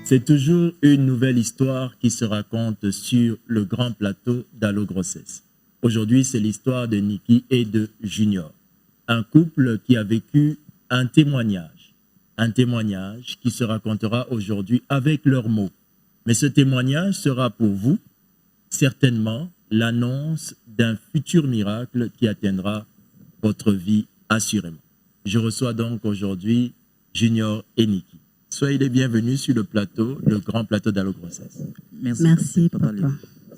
C'est toujours une nouvelle histoire qui se raconte sur le grand plateau d'Allo Grossesse. Aujourd'hui, c'est l'histoire de Niki et de Junior, un couple qui a vécu un témoignage qui se racontera aujourd'hui avec leurs mots. Mais ce témoignage sera pour vous certainement l'annonce d'un futur miracle qui atteindra votre vie assurément. Je reçois donc aujourd'hui Junior et Niki. Soyez les bienvenus sur le plateau, le grand plateau d'Allo Grossesse. Merci papa.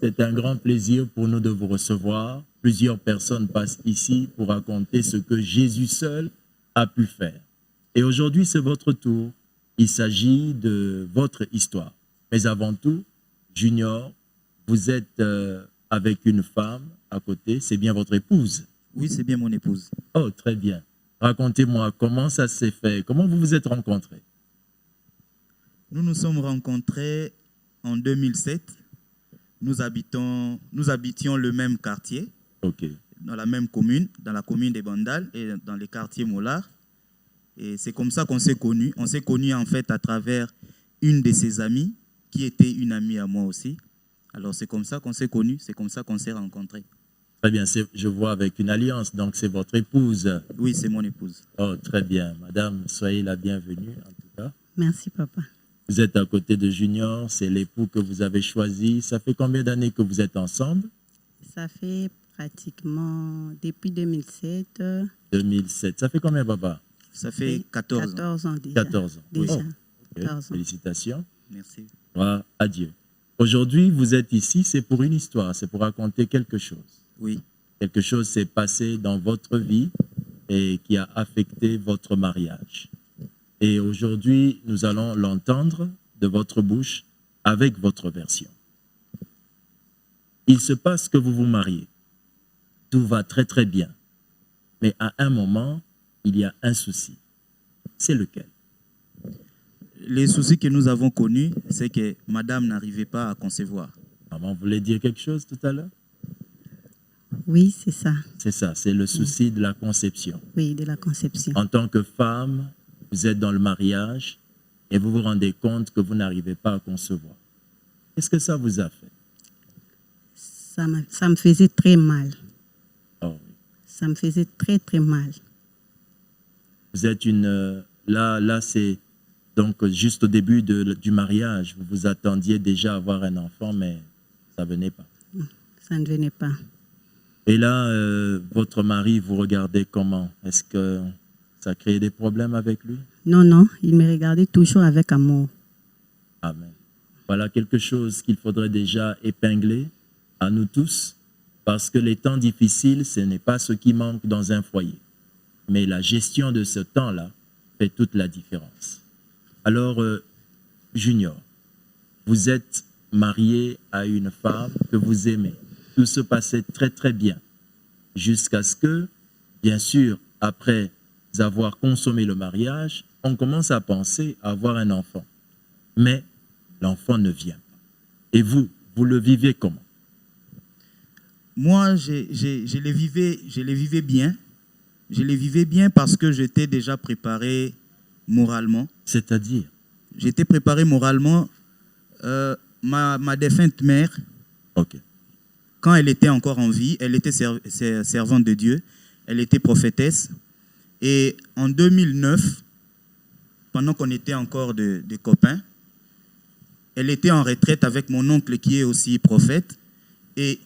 C'est un grand plaisir pour nous de vous recevoir. Plusieurs personnes passent ici pour raconter ce que Jésus seul a pu faire. Et aujourd'hui, c'est votre tour. Il s'agit de votre histoire. Mais avant tout, Junior, vous êtes avec une femme à côté. C'est bien votre épouse? Oui, c'est bien mon épouse. Oh, très bien. Racontez-moi comment ça s'est fait. Comment vous vous êtes rencontrés? Nous nous sommes rencontrés en 2007. Nous habitions le même quartier, dans la même commune, dans la commune des Bandal et dans les quartiers Mollard. Et c'est comme ça qu'on s'est connus. On s'est connus en fait à travers une de ses amies, qui était une amie à moi aussi. Alors c'est comme ça qu'on s'est connus, c'est comme ça qu'on s'est rencontrés. Très bien, je vois avec une alliance, donc c'est votre épouse. Oui, c'est mon épouse. Oh, très bien. Madame, soyez la bienvenue en tout cas. Merci papa. Vous êtes à côté de Junior, c'est l'époux que vous avez choisi. Ça fait combien d'années que vous êtes ensemble? Ça fait pratiquement depuis 2007. 2007. Ça fait combien, papa? Ça fait 14 ans. 14 ans déjà. 14 ans. Déjà. Oh, okay. 14 ans. Félicitations. Merci. Voilà, adieu. Aujourd'hui, vous êtes ici, c'est pour une histoire, c'est pour raconter quelque chose. Oui. Quelque chose s'est passé dans votre vie et qui a affecté votre mariage. Et aujourd'hui, nous allons l'entendre de votre bouche avec votre version. Il se passe que vous vous mariez. Tout va très très bien. Mais à un moment, il y a un souci. C'est lequel? Les soucis que nous avons connus, c'est que madame n'arrivait pas à concevoir. Maman voulait dire quelque chose tout à l'heure? Oui, c'est ça. C'est ça, c'est le souci de la conception. Oui, de la conception. En tant que femme, vous êtes dans le mariage et vous vous rendez compte que vous n'arrivez pas à concevoir. Qu'est-ce que ça vous a fait? Ça me faisait très mal. Oh, oui. Ça me faisait très, très mal. Vous êtes une... Là c'est donc juste au début du mariage. Vous vous attendiez déjà à avoir un enfant, mais ça ne venait pas. Ça ne venait pas. Et là, votre mari vous regardait comment? Est-ce que ça créait des problèmes avec lui? Non, non, il me regardait toujours avec amour. Amen. Voilà quelque chose qu'il faudrait déjà épingler à nous tous, parce que les temps difficiles, ce n'est pas ce qui manque dans un foyer. Mais la gestion de ce temps-là fait toute la différence. Alors, Junior, vous êtes marié à une femme que vous aimez. Tout se passait très très bien, jusqu'à ce que, bien sûr, après avoir consommé le mariage, on commence à penser à avoir un enfant. Mais l'enfant ne vient pas. Et vous le vivez comment? Moi, je les vivais bien. Je les vivais bien parce que j'étais déjà préparé moralement. C'est-à-dire? J'étais préparé moralement. Ma défunte mère, quand elle était encore en vie, elle était servante de Dieu. Elle était prophétesse. Et en 2009, pendant qu'on était encore des copains, elle était en retraite avec mon oncle qui est aussi prophète. Et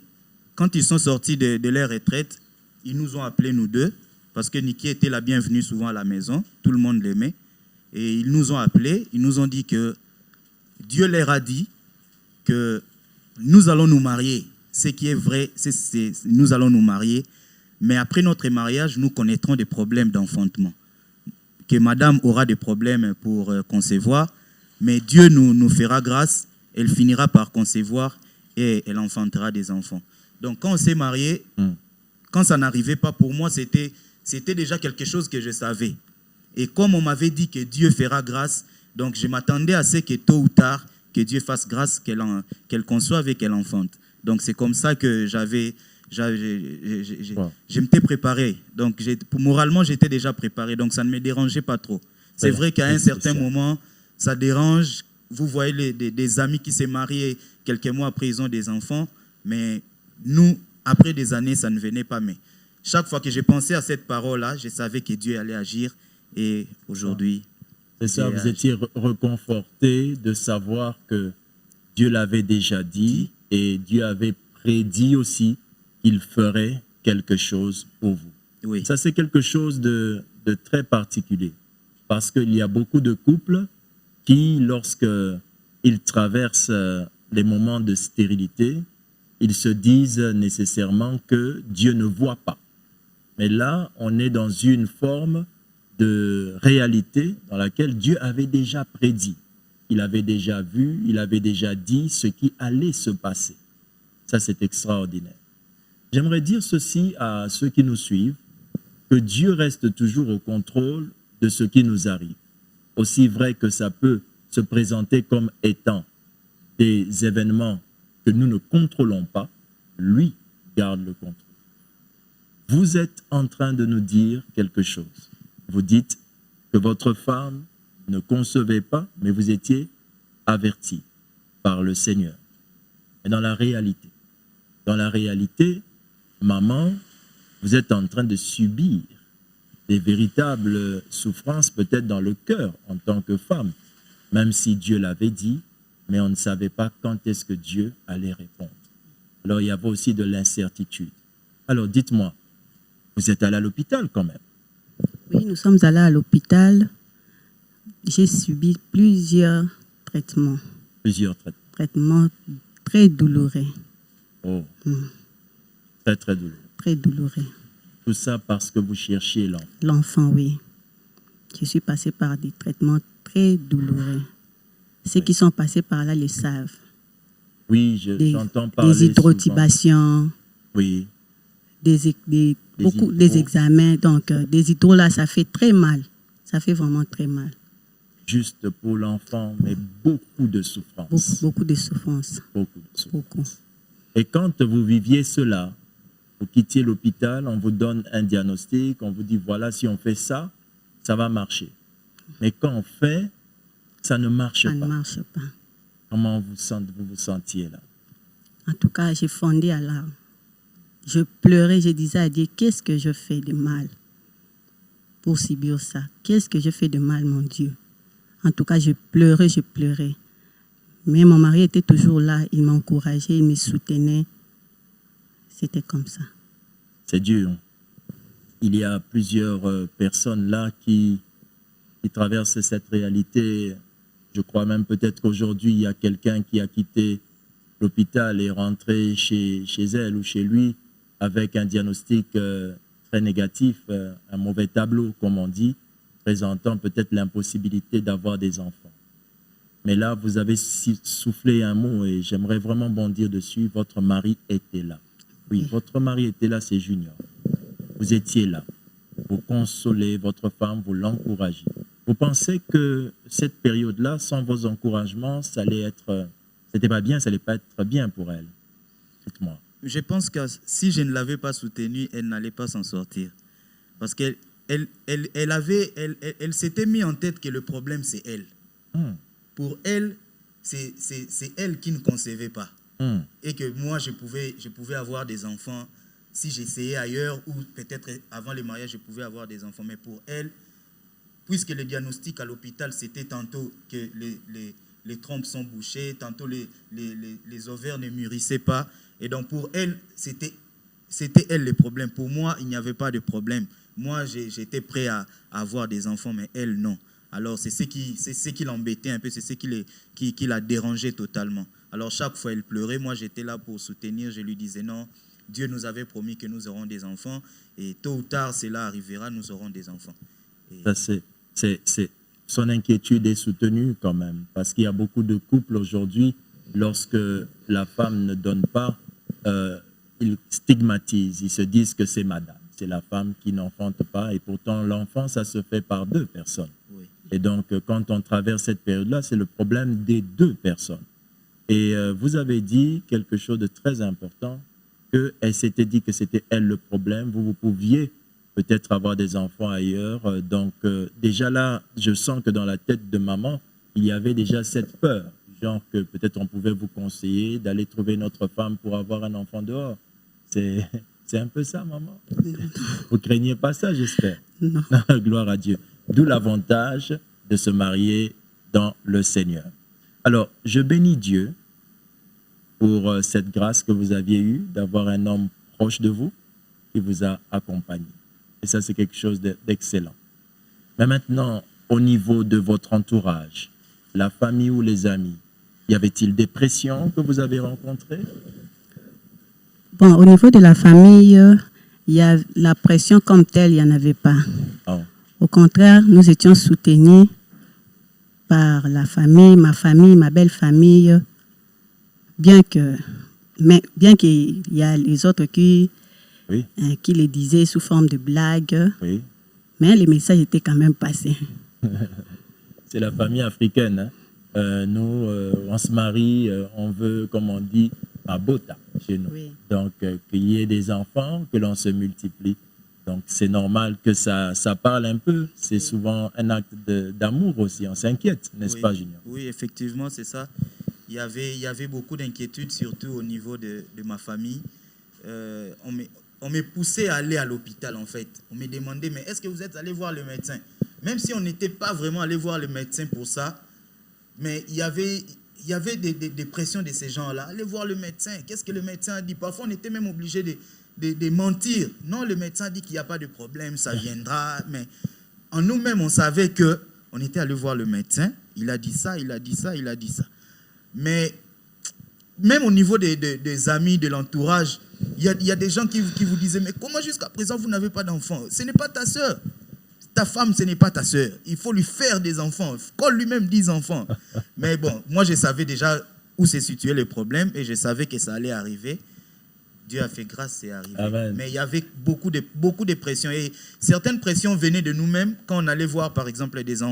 quand ils sont sortis de leur retraite, ils nous ont appelés nous deux, parce que Niki était la bienvenue souvent à la maison, tout le monde l'aimait. Et ils nous ont appelés, ils nous ont dit que Dieu leur a dit que nous allons nous marier. Ce qui est vrai, nous allons nous marier. Mais après notre mariage, nous connaîtrons des problèmes d'enfantement. Que madame aura des problèmes pour concevoir, mais Dieu nous fera grâce, elle finira par concevoir et elle enfantera des enfants. Donc quand on s'est marié, quand ça n'arrivait pas pour moi, c'était déjà quelque chose que je savais. Et comme on m'avait dit que Dieu fera grâce, donc je m'attendais à ce que tôt ou tard, que Dieu fasse grâce, qu'elle conçoive et qu'elle enfante. Donc c'est comme ça que je m'étais préparé. Donc moralement, j'étais déjà préparé. Donc ça ne me dérangeait pas trop. C'est vrai qu'à un certain moment, ça dérange vous voyez des amis qui s'est mariés quelques mois après, ils ont des enfants, mais nous, après des années, ça ne venait pas. Mais chaque fois que j'ai pensé à cette parole-là, je savais que Dieu allait agir. Et aujourd'hui... C'est ça, vous étiez reconforté de savoir que Dieu l'avait déjà dit et Dieu avait prédit aussi qu'il ferait quelque chose pour vous. Oui. Ça, c'est quelque chose de très particulier parce qu'il y a beaucoup de couples qui, lorsqu'ils traversent les moments de stérilité, ils se disent nécessairement que Dieu ne voit pas. Mais là, on est dans une forme de réalité dans laquelle Dieu avait déjà prédit. Il avait déjà vu, il avait déjà dit ce qui allait se passer. Ça, c'est extraordinaire. J'aimerais dire ceci à ceux qui nous suivent, que Dieu reste toujours au contrôle de ce qui nous arrive. Aussi vrai que ça peut se présenter comme étant des événements que nous ne contrôlons pas, lui garde le contrôle. Vous êtes en train de nous dire quelque chose. Vous dites que votre femme ne concevait pas, mais vous étiez averti par le Seigneur. Et dans la réalité, maman, vous êtes en train de subir des véritables souffrances, peut-être dans le cœur en tant que femme, même si Dieu l'avait dit, mais on ne savait pas quand est-ce que Dieu allait répondre. Alors il y avait aussi de l'incertitude. Alors dites-moi, vous êtes allé à l'hôpital quand même? Oui, nous sommes allés à l'hôpital. J'ai subi plusieurs traitements. Plusieurs traitements. Traitements très douloureux. Oh, très, très douloureux. Très douloureux. Tout ça parce que vous cherchiez l'enfant. L'enfant, oui. Je suis passée par des traitements très douloureux. Ceux qui sont passés par là le savent. Oui, j'entends parler. Des hydrotubations. Souvent. Oui. Des examens. Donc, des hydros, là, ça fait très mal. Ça fait vraiment très mal. Juste pour l'enfant, mais beaucoup de souffrance. Beaucoup de souffrance. Beaucoup de souffrance. Beaucoup. Et quand vous viviez cela, vous quittiez l'hôpital, on vous donne un diagnostic, on vous dit, voilà, si on fait ça, ça va marcher. Mais quand on fait, ça ne marche pas. Ça ne marche pas. Comment vous vous sentiez là? En tout cas, j'ai fondé à larmes. Je pleurais, je disais à Dieu, qu'est-ce que je fais de mal pour subir ça? Qu'est-ce que je fais de mal, mon Dieu? En tout cas, je pleurais. Mais mon mari était toujours là, il m'encourageait, il me soutenait. C'était comme ça. C'est dur. Il y a plusieurs personnes là qui traversent cette réalité. Je crois même peut-être qu'aujourd'hui, il y a quelqu'un qui a quitté l'hôpital et est rentré chez elle ou chez lui avec un diagnostic très négatif, un mauvais tableau, comme on dit, présentant peut-être l'impossibilité d'avoir des enfants. Mais là, vous avez soufflé un mot et j'aimerais vraiment bondir dessus. Votre mari était là. Oui, votre mari était là, c'est Junior. Vous étiez là. Vous consolez votre femme, vous l'encouragez. Vous pensez que cette période-là, sans vos encouragements, ça allait être... C'était pas bien, ça allait pas être bien pour elle. Dites-moi. Je pense que si je ne l'avais pas soutenue, elle n'allait pas s'en sortir. Parce qu'elle s'était mis en tête que le problème, c'est elle. Pour elle, c'est elle qui ne concevait pas. Et que moi, je pouvais avoir des enfants si j'essayais ailleurs ou peut-être avant le mariage, je pouvais avoir des enfants. Mais pour elle, puisque le diagnostic à l'hôpital, c'était tantôt que les trompes sont bouchées, tantôt les ovaires ne mûrissaient pas. Et donc pour elle, c'était elle le problème. Pour moi, il n'y avait pas de problème. Moi, j'étais prêt à avoir des enfants, mais elle, non. Alors c'est ce qui l'embêtait un peu, c'est ce qui la dérangeait totalement. Alors chaque fois, elle pleurait. Moi, j'étais là pour soutenir. Je lui disais non, Dieu nous avait promis que nous aurons des enfants. Et tôt ou tard, cela arrivera, nous aurons des enfants. Son inquiétude est soutenue quand même, parce qu'il y a beaucoup de couples aujourd'hui, lorsque la femme ne donne pas, ils stigmatisent, ils se disent que c'est madame, c'est la femme qui n'enfante pas, et pourtant l'enfant, ça se fait par deux personnes. Oui. Et donc, quand on traverse cette période-là, c'est le problème des deux personnes. Et vous avez dit quelque chose de très important, qu'elle s'était dit que c'était elle le problème, vous pouviez peut-être avoir des enfants ailleurs. Donc, déjà là, je sens que dans la tête de maman, il y avait déjà cette peur, genre que peut-être on pouvait vous conseiller d'aller trouver une autre femme pour avoir un enfant dehors. C'est un peu ça, maman. Vous ne craignez pas ça, j'espère. Non. Gloire à Dieu. D'où l'avantage de se marier dans le Seigneur. Alors, je bénis Dieu pour cette grâce que vous aviez eue d'avoir un homme proche de vous qui vous a accompagné. Et ça, c'est quelque chose d'excellent. Mais maintenant, au niveau de votre entourage, la famille ou les amis, y avait-il des pressions que vous avez rencontrées? Bon, au niveau de la famille, il y a la pression comme telle, il n'y en avait pas. Oh. Au contraire, nous étions soutenus par la famille, ma belle famille, bien qu'il y a les autres qui les disaient sous forme de blagues, oui. Mais les messages étaient quand même passés. C'est la famille africaine. Hein? Nous, on se marie, on veut, comme on dit, à bota chez nous. Oui. Donc, qu'il y ait des enfants, que l'on se multiplie. Donc, c'est normal que ça parle un peu. C'est souvent un acte d'amour aussi. On s'inquiète, n'est-ce pas, Junior? Oui, effectivement, c'est ça. Il y avait beaucoup d'inquiétudes, surtout au niveau de ma famille. On m'est poussé à aller à l'hôpital, en fait. On m'a demandé, mais est-ce que vous êtes allé voir le médecin? Même si on n'était pas vraiment allé voir le médecin pour ça, mais il y avait des pressions de ces gens-là. Allez voir le médecin. Qu'est-ce que le médecin a dit? Parfois, on était même obligé de mentir. Non, le médecin a dit qu'il n'y a pas de problème, ça viendra. Mais en nous-mêmes, on savait qu'on était allé voir le médecin. Il a dit ça, il a dit ça, il a dit ça. Mais même au niveau des amis, de l'entourage, il y a des gens qui vous disaient, mais comment jusqu'à présent vous n'avez pas d'enfants? Ce n'est pas ta sœur. Ta femme, ce n'est pas ta sœur. Il faut lui faire des enfants. Qu'on lui-même dise enfants. Mais bon, moi, je savais déjà où se situait le problème et je savais que ça allait arriver. Dieu a fait grâce, c'est arrivé. Amen. Mais il y avait beaucoup de pressions. Et certaines pressions venaient de nous-mêmes quand on allait voir, par exemple, des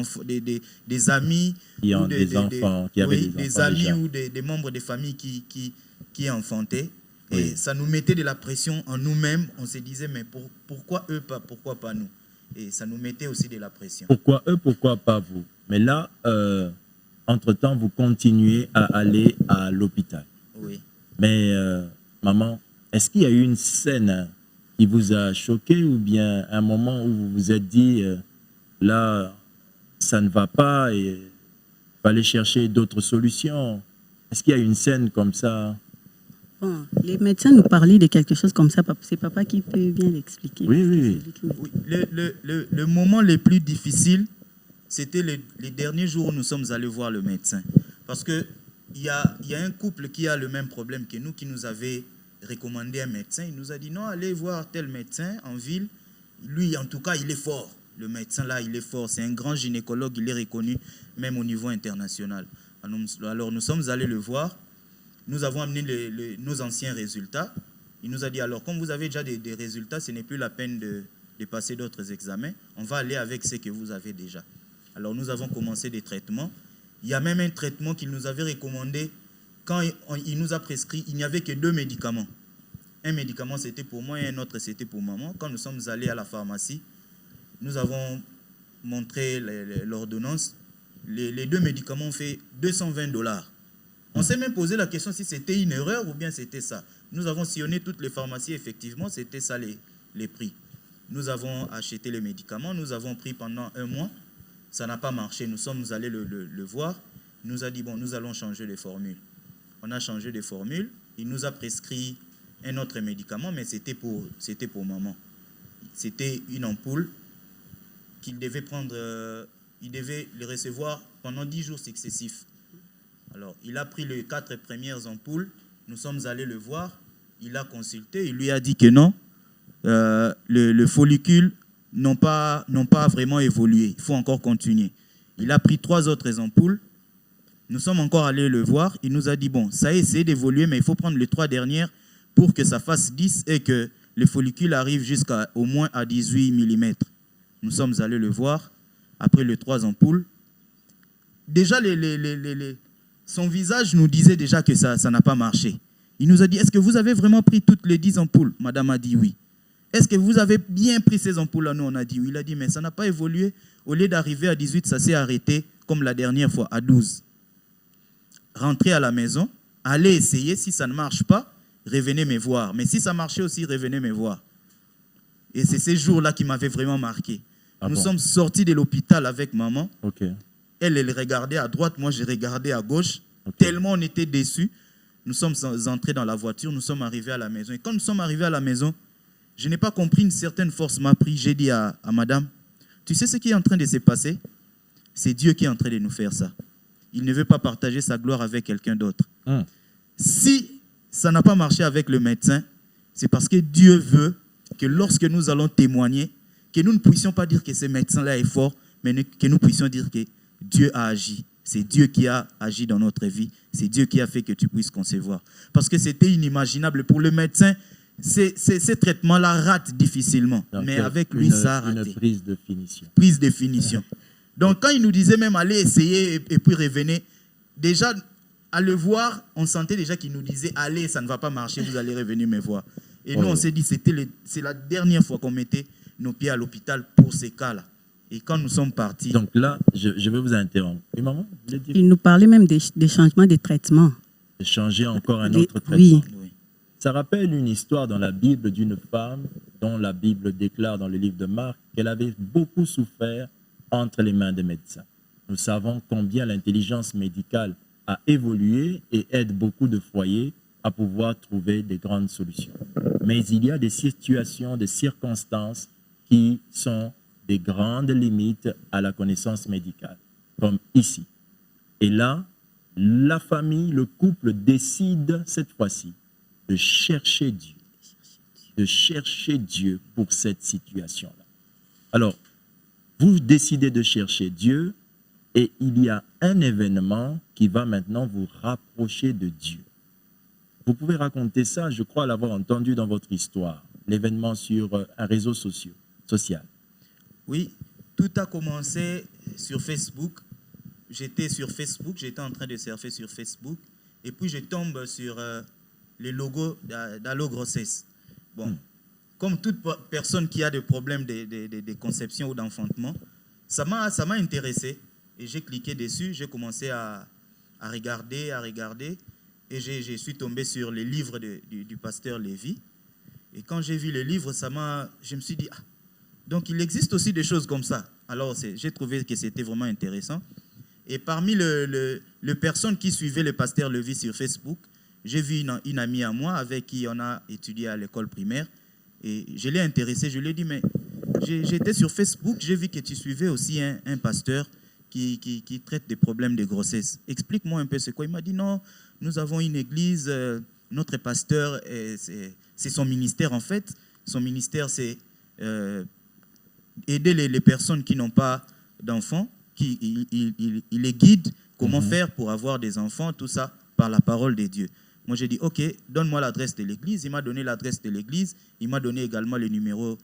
amis. Qui ont des enfants, qui avaient des amis déjà. Ou des membres des familles qui enfantaient. Et ça nous mettait de la pression en nous-mêmes. On se disait, mais pourquoi eux pas, pourquoi pas nous? Et ça nous mettait aussi de la pression. Pourquoi eux, pourquoi pas vous? Mais là, entre-temps, vous continuez à aller à l'hôpital. Oui. Mais maman, est-ce qu'il y a eu une scène qui vous a choqué ou bien un moment où vous vous êtes dit, là, ça ne va pas et il fallait chercher d'autres solutions? Est-ce qu'il y a eu une scène comme ça? Bon, les médecins nous parlaient de quelque chose comme ça. C'est papa qui peut bien l'expliquer. Oui. Le moment le plus difficile, c'était les derniers jours où nous sommes allés voir le médecin. Parce qu'il y a un couple qui a le même problème que nous, qui nous avait recommandé un médecin. Il nous a dit, non, allez voir tel médecin en ville. Lui, en tout cas, il est fort. Le médecin, là, il est fort. C'est un grand gynécologue. Il est reconnu même au niveau international. Alors, nous sommes allés le voir. Nous avons amené nos anciens résultats. Il nous a dit, alors, comme vous avez déjà des résultats, ce n'est plus la peine de passer d'autres examens. On va aller avec ce que vous avez déjà. Alors, nous avons commencé des traitements. Il y a même un traitement qu'il nous avait recommandé. Quand il nous a prescrit, il n'y avait que 2 médicaments. Un médicament, c'était pour moi et un autre, c'était pour maman. Quand nous sommes allés à la pharmacie, nous avons montré l'ordonnance. Les 2 médicaments ont fait $220. On s'est même posé la question si c'était une erreur ou bien c'était ça. Nous avons sillonné toutes les pharmacies, effectivement, c'était ça les prix. Nous avons acheté les médicaments, nous avons pris pendant 1 mois. Ça n'a pas marché, nous sommes allés le voir. Il nous a dit, bon, nous allons changer les formules. On a changé de formule. Il nous a prescrit un autre médicament, mais c'était pour maman. C'était une ampoule qu'il devait prendre, il devait le recevoir pendant 10 jours successifs. Alors, il a pris les 4 premières ampoules. Nous sommes allés le voir. Il a consulté. Il lui a dit que non, le follicule n'ont pas vraiment évolué. Il faut encore continuer. Il a pris 3 autres ampoules. Nous sommes encore allés le voir. Il nous a dit, bon, ça a essayé d'évoluer, mais il faut prendre les 3 dernières pour que ça fasse 10 et que le follicule arrive jusqu'à au moins à 18 mm. Nous sommes allés le voir. Après les 3 ampoules, déjà son visage nous disait déjà que ça n'a pas marché. Il nous a dit, est-ce que vous avez vraiment pris toutes les 10 ampoules? Madame a dit oui. Est-ce que vous avez bien pris ces ampoules-là? Nous, on a dit oui. Il a dit, mais ça n'a pas évolué. Au lieu d'arriver à 18, ça s'est arrêté comme la dernière fois, à 12. Rentrez à la maison, allez essayer. Si ça ne marche pas, revenez me voir. Mais si ça marchait aussi, revenez me voir. Et c'est ces jours-là qui m'avaient vraiment marqué. Nous sommes sortis de l'hôpital avec maman. Elle regardait à droite, moi, je regardais à gauche. Tellement on était déçus. Nous sommes entrés dans la voiture, nous sommes arrivés à la maison. Et quand nous sommes arrivés à la maison, je n'ai pas compris, une certaine force m'a pris. J'ai dit à madame, tu sais ce qui est en train de se passer? C'est Dieu qui est en train de nous faire ça. Il ne veut pas partager sa gloire avec quelqu'un d'autre. Si ça n'a pas marché avec le médecin, c'est parce que Dieu veut que lorsque nous allons témoigner, que nous ne puissions pas dire que ce médecin-là est fort, mais que nous puissions dire que Dieu a agi. C'est Dieu qui a agi dans notre vie. C'est Dieu qui a fait que tu puisses concevoir. Parce que c'était inimaginable. Pour le médecin, ces traitements-là ratent difficilement. Donc, mais avec lui, ça a raté. Une prise de finition. Prise de finition. Donc, quand il nous disait même aller essayer et puis revenez, déjà, à le voir, on sentait déjà qu'il nous disait allez, ça ne va pas marcher, vous allez revenir me voir. Et nous, on s'est dit c'est la dernière fois qu'on mettait nos pieds à l'hôpital pour ces cas-là. Et quand nous sommes partis... Donc là, je vais vous interrompre. Et maman, vous voulez dire? Il nous parlait même des changements de traitement. De changer encore un autre traitement. Oui. Ça rappelle une histoire dans la Bible d'une femme dont la Bible déclare dans le livre de Marc qu'elle avait beaucoup souffert entre les mains des médecins. Nous savons combien l'intelligence médicale a évolué et aide beaucoup de foyers à pouvoir trouver des grandes solutions. Mais il y a des situations, des circonstances qui sont des grandes limites à la connaissance médicale, comme ici. Et là, la famille, le couple décide cette fois-ci de chercher Dieu pour cette situation-là. Alors, vous décidez de chercher Dieu et il y a un événement qui va maintenant vous rapprocher de Dieu. Vous pouvez raconter ça, je crois l'avoir entendu dans votre histoire, l'événement sur un réseau social. Oui, tout a commencé sur Facebook. J'étais sur Facebook, j'étais en train de surfer sur Facebook et puis je tombe sur le logo d'Allo Grossesse. Bon, comme toute personne qui a des problèmes de conception ou d'enfantement, ça m'a intéressé et j'ai cliqué dessus, j'ai commencé à regarder et je suis tombé sur les livres du pasteur Lévy. Et quand j'ai vu les livres, je me suis dit, donc il existe aussi des choses comme ça. Alors j'ai trouvé que c'était vraiment intéressant. Et parmi les personnes qui suivaient le pasteur Lévy sur Facebook, j'ai vu une amie à moi avec qui on a étudié à l'école primaire. Et je l'ai intéressé, je lui ai dit, mais j'étais sur Facebook, j'ai vu que tu suivais aussi un pasteur qui traite des problèmes de grossesse. Explique-moi un peu c'est quoi. Il m'a dit, non, nous avons une église, notre pasteur, c'est son ministère en fait. Son ministère, c'est aider les personnes qui n'ont pas d'enfants. Il les guide comment faire pour avoir des enfants, tout ça par la parole de Dieu. Moi, j'ai dit, OK, donne-moi l'adresse de l'église. Il m'a donné l'adresse de l'église. Il m'a donné également le numéro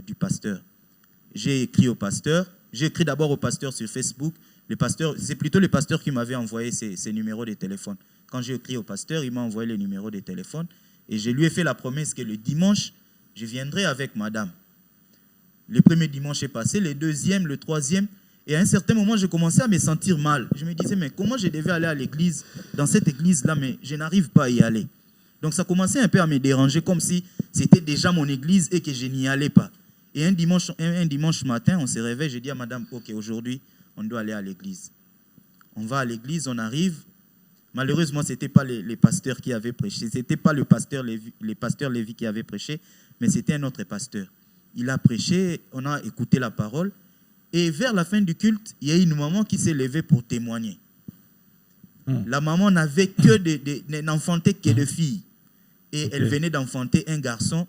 du pasteur. J'ai écrit au pasteur. J'ai écrit d'abord au pasteur sur Facebook. C'est plutôt le pasteur qui m'avait envoyé ses numéros de téléphone. Quand j'ai écrit au pasteur, il m'a envoyé les numéros de téléphone. Et je lui ai fait la promesse que le dimanche, je viendrai avec madame. Le premier dimanche est passé, le deuxième, le troisième. Et à un certain moment, je commençais à me sentir mal. Je me disais, mais comment je devais aller à l'église, dans cette église-là, mais je n'arrive pas à y aller. Donc ça commençait un peu à me déranger, comme si c'était déjà mon église et que je n'y allais pas. Et un dimanche matin, on se réveille, je dis à madame, OK, aujourd'hui, on doit aller à l'église. On va à l'église, on arrive. Malheureusement, ce n'était pas les pasteurs qui avaient prêché. Ce n'était pas le pasteur Lévy qui avait prêché, mais c'était un autre pasteur. Il a prêché, on a écouté la parole. Et vers la fin du culte, il y a une maman qui s'est levée pour témoigner. La maman n'avait n'enfantait que de filles. Et elle venait d'enfanter un garçon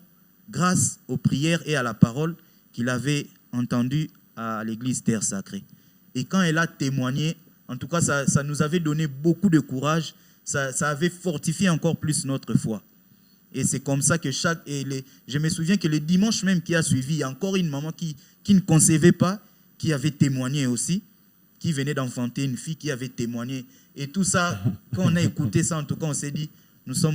grâce aux prières et à la parole qu'il avait entendue à l'église Terre Sacrée. Et quand elle a témoigné, en tout cas, ça nous avait donné beaucoup de courage. Ça avait fortifié encore plus notre foi. Et c'est comme ça que je me souviens que le dimanche même qui a suivi, il y a encore une maman qui ne concevait pas, qui avait témoigné aussi, qui venait d'enfanter une fille qui avait témoigné. Et tout ça, quand on a écouté ça, en tout cas, on s'est dit, nous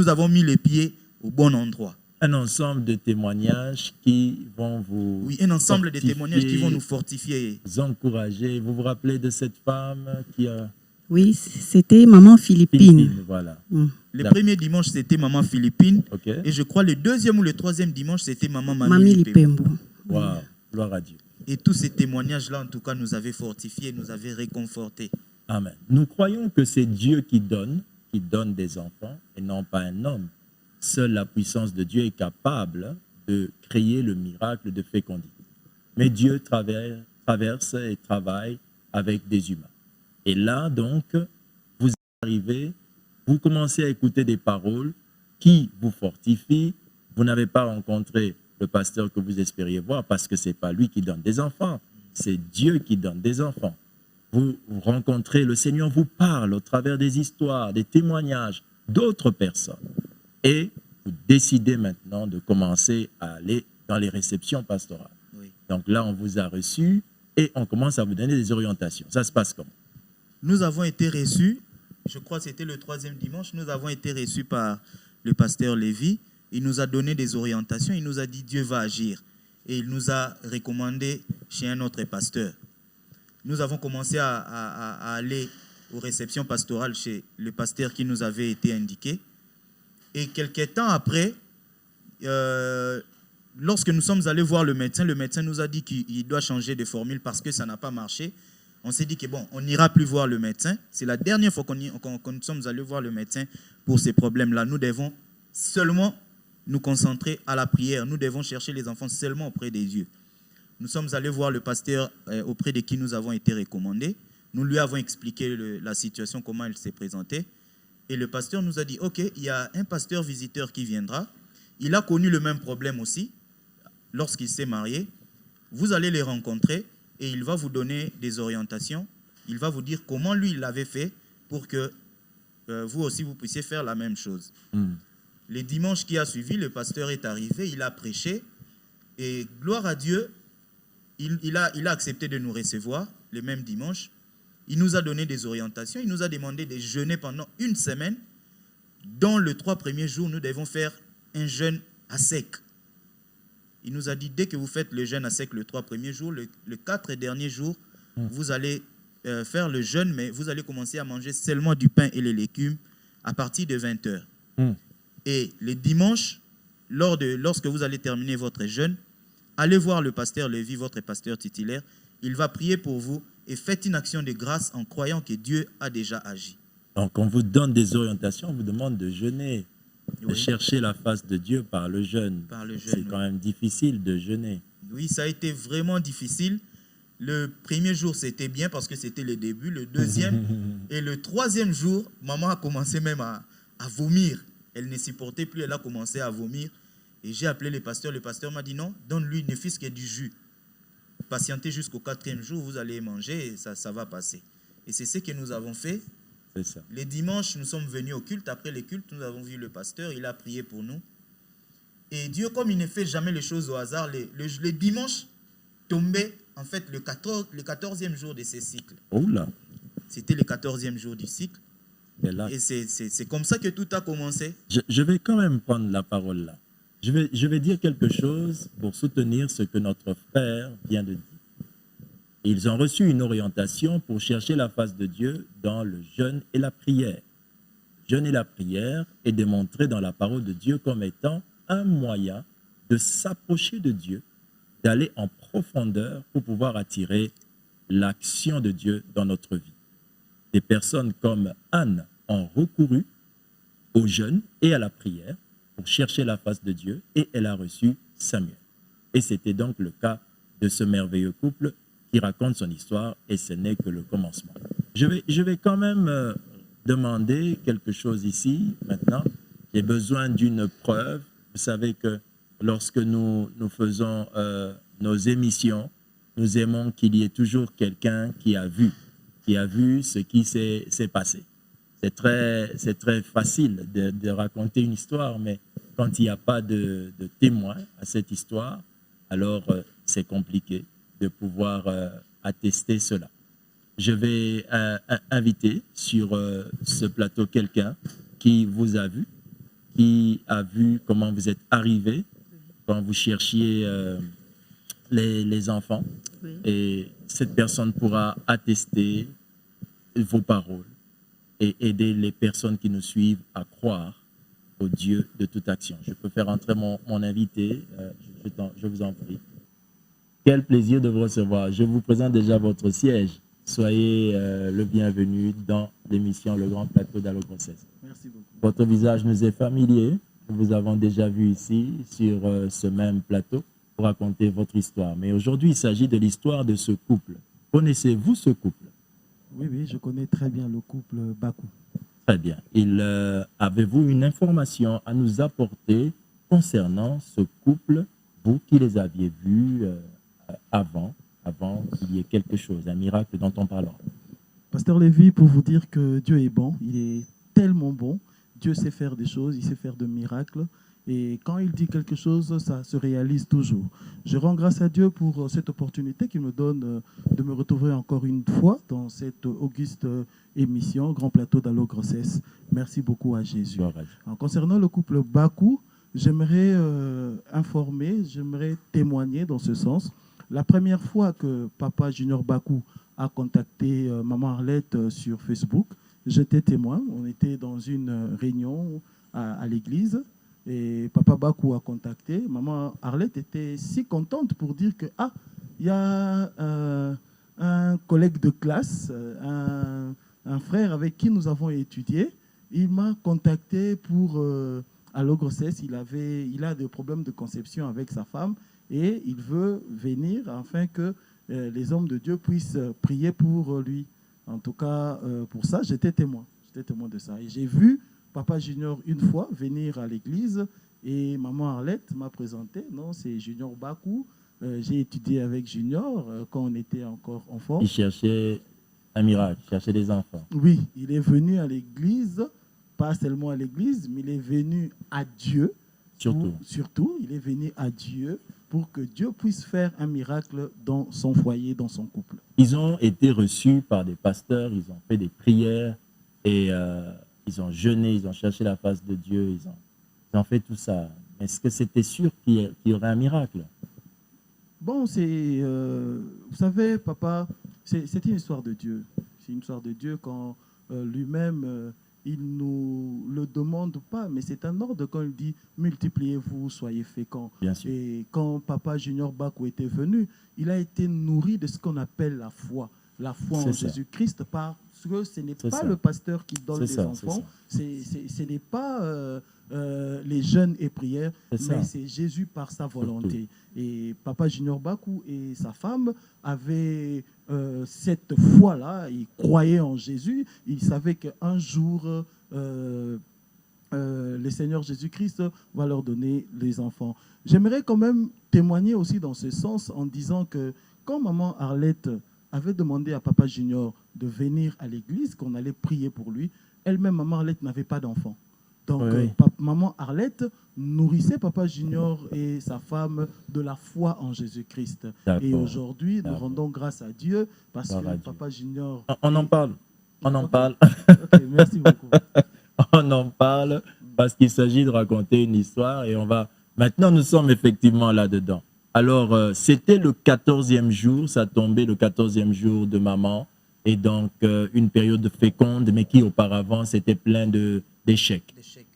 avons mis les pieds au bon endroit. un ensemble de témoignages qui vont vous... Oui, un ensemble de témoignages qui vont nous fortifier. Vous encourager. Vous vous rappelez de cette femme qui a... Oui, c'était maman Philippine. Voilà. Le premier dimanche, c'était maman Philippine. Okay. Et je crois le deuxième ou le troisième dimanche, c'était maman Mamie Lipembo. Wow, gloire à Dieu. Et tous ces témoignages-là, en tout cas, nous avaient fortifiés, nous avaient réconfortés. Amen. Nous croyons que c'est Dieu qui donne des enfants et non pas un homme. Seule la puissance de Dieu est capable de créer le miracle de fécondité. Mais Dieu traverse et travaille avec des humains. Et là, donc, vous arrivez, vous commencez à écouter des paroles qui vous fortifient. Vous n'avez pas rencontré le pasteur que vous espériez voir parce que ce n'est pas lui qui donne des enfants, c'est Dieu qui donne des enfants. Vous rencontrez, le Seigneur vous parle au travers des histoires, des témoignages d'autres personnes. Et vous décidez maintenant de commencer à aller dans les réceptions pastorales. Oui. Donc là, on vous a reçu et on commence à vous donner des orientations. Ça se passe comment? Nous avons été reçus, je crois que c'était le troisième dimanche, nous avons été reçus par le pasteur Lévy. Il nous a donné des orientations, il nous a dit Dieu va agir. Et il nous a recommandé chez un autre pasteur. Nous avons commencé à aller aux réceptions pastorales chez le pasteur qui nous avait été indiqué. Et quelques temps après, lorsque nous sommes allés voir le médecin nous a dit qu'il doit changer de formule parce que ça n'a pas marché. On s'est dit que bon, on n'ira plus voir le médecin. C'est la dernière fois qu'on nous sommes allés voir le médecin pour ces problèmes-là. Nous devons seulement nous concentrer à la prière. Nous devons chercher les enfants seulement auprès des dieux. Nous sommes allés voir le pasteur auprès de qui nous avons été recommandés. Nous lui avons expliqué la situation, comment elle s'est présentée. Et le pasteur nous a dit, OK, il y a un pasteur visiteur qui viendra. Il a connu le même problème aussi lorsqu'il s'est marié. Vous allez les rencontrer et il va vous donner des orientations. Il va vous dire comment lui, il l'avait fait pour que vous aussi, vous puissiez faire la même chose. Le dimanche qui a suivi, le pasteur est arrivé, il a prêché. Et gloire à Dieu, il a accepté de nous recevoir le même dimanche. Il nous a donné des orientations. Il nous a demandé de jeûner pendant une semaine. Dans les 3 premiers jours, nous devons faire un jeûne à sec. Il nous a dit, dès que vous faites le jeûne à sec les 3 premiers jours, le 4 derniers jours, vous allez faire le jeûne, mais vous allez commencer à manger seulement du pain et les légumes à partir de 20 heures. Et le dimanche, lorsque vous allez terminer votre jeûne, allez voir le pasteur Lévy, votre pasteur titulaire. Il va prier pour vous et faites une action de grâce en croyant que Dieu a déjà agi. Donc, on vous donne des orientations, on vous demande de jeûner, de chercher la face de Dieu par le jeûne. C'est quand même difficile de jeûner. Oui, ça a été vraiment difficile. Le premier jour, c'était bien parce que c'était le début. Le deuxième et le troisième jour, maman a commencé même à vomir. Elle ne supportait plus, elle a commencé à vomir. Et j'ai appelé le pasteur m'a dit non, donne-lui ne fût-ce que du jus. Patientez jusqu'au 4e jour, vous allez manger et ça va passer. Et c'est ce que nous avons fait. C'est ça. Les dimanches, nous sommes venus au culte. Après le culte, nous avons vu le pasteur, il a prié pour nous. Et Dieu, comme il ne fait jamais les choses au hasard, le dimanche tombait en fait le 14e jour de ce cycle. Oh là. C'était le 14e jour du cycle. Et c'est comme ça que tout a commencé. Je vais quand même prendre la parole là. Je vais dire quelque chose pour soutenir ce que notre frère vient de dire. Ils ont reçu une orientation pour chercher la face de Dieu dans le jeûne et la prière. Le jeûne et la prière est démontré dans la parole de Dieu comme étant un moyen de s'approcher de Dieu, d'aller en profondeur pour pouvoir attirer l'action de Dieu dans notre vie. Des personnes comme Anne ont recouru au jeûne et à la prière pour chercher la face de Dieu et elle a reçu Samuel. Et c'était donc le cas de ce merveilleux couple qui raconte son histoire et ce n'est que le commencement. Je vais quand même demander quelque chose ici maintenant. J'ai besoin d'une preuve. Vous savez que lorsque nous faisons nos émissions, nous aimons qu'il y ait toujours quelqu'un qui a vu ce qui s'est passé. C'est très facile de raconter une histoire, mais quand il n'y a pas de témoin à cette histoire, alors c'est compliqué de pouvoir attester cela. Je vais inviter sur ce plateau quelqu'un qui vous a vu, qui a vu comment vous êtes arrivé quand vous cherchiez les enfants. Oui. Et cette personne pourra attester vos paroles et aider les personnes qui nous suivent à croire au Dieu de toute action. Je peux faire entrer mon invité, je vous en prie. Quel plaisir de vous recevoir. Je vous présente déjà votre siège. Soyez le bienvenu dans l'émission Le Grand Plateau d'Allo Grossesse. Merci beaucoup. Votre visage nous est familier. Nous vous avons déjà vu ici, sur ce même plateau, pour raconter votre histoire. Mais aujourd'hui, il s'agit de l'histoire de ce couple. Connaissez-vous ce couple? Oui, je connais très bien le couple Bakou. Très bien. Avez-vous une information à nous apporter concernant ce couple, vous qui les aviez vus avant qu'il y ait quelque chose, un miracle dont on parlera? Pasteur Lévy, pour vous dire que Dieu est bon, il est tellement bon. Dieu sait faire des choses, il sait faire de miracles. Et quand il dit quelque chose, ça se réalise toujours. Je rends grâce à Dieu pour cette opportunité qu'il me donne de me retrouver encore une fois dans cette auguste émission, Grand Plateau d'Allo Grossesse. Merci beaucoup à Jésus. En concernant le couple Bakou, j'aimerais informer, j'aimerais témoigner dans ce sens. La première fois que Papa Junior Bakou a contacté Maman Arlette sur Facebook, j'étais témoin. On était dans une réunion à l'église. Et Papa Bakou a contacté. Maman Arlette était si contente pour dire que il y a un collègue de classe, un frère avec qui nous avons étudié. Il m'a contacté pour Allo Grossesse. Il a des problèmes de conception avec sa femme et il veut venir afin que les hommes de Dieu puissent prier pour lui. En tout cas, pour ça, j'étais témoin. J'étais témoin de ça. Et j'ai vu Papa Junior une fois venir à l'église et Maman Arlette m'a présenté. Non, c'est Junior Bakou. J'ai étudié avec Junior quand on était encore enfant. Il cherchait un miracle, il cherchait des enfants. Oui, il est venu à l'église, pas seulement à l'église, mais il est venu à Dieu. Surtout, il est venu à Dieu pour que Dieu puisse faire un miracle dans son foyer, dans son couple. Ils ont été reçus par des pasteurs, ils ont fait des prières et ils ont jeûné, ils ont cherché la face de Dieu, ils ont fait tout ça. Est-ce que c'était sûr qu'il y aurait un miracle? Bon, vous savez, papa, c'est une histoire de Dieu. C'est une histoire de Dieu quand lui-même, il ne nous le demande pas, mais c'est un ordre quand il dit « multipliez-vous, soyez féconds ». Et quand Papa Junior Bakou était venu, il a été nourri de ce qu'on appelle la foi. La foi en Jésus-Christ, parce que ce n'est pas le pasteur qui donne les enfants, ce n'est pas les jeûnes et prières, mais c'est Jésus par sa volonté. Et Papa Junior Bakou et sa femme avaient cette foi-là, ils croyaient en Jésus, ils savaient qu'un jour, le Seigneur Jésus-Christ va leur donner les enfants. J'aimerais quand même témoigner aussi dans ce sens en disant que quand Maman Arlette avait demandé à Papa Junior de venir à l'église, qu'on allait prier pour lui, elle-même, Maman Arlette, n'avait pas d'enfant. Donc, Maman Arlette nourrissait Papa Junior et sa femme de la foi en Jésus-Christ. Et aujourd'hui, nous rendons grâce à Dieu parce que Papa Junior... On en parle. Okay, merci beaucoup. On en parle parce qu'il s'agit de raconter une histoire et on va... Maintenant, nous sommes effectivement là-dedans. Alors, c'était le 14e jour, ça tombait le 14e jour de maman, et donc une période féconde, mais qui auparavant, c'était plein d'échecs.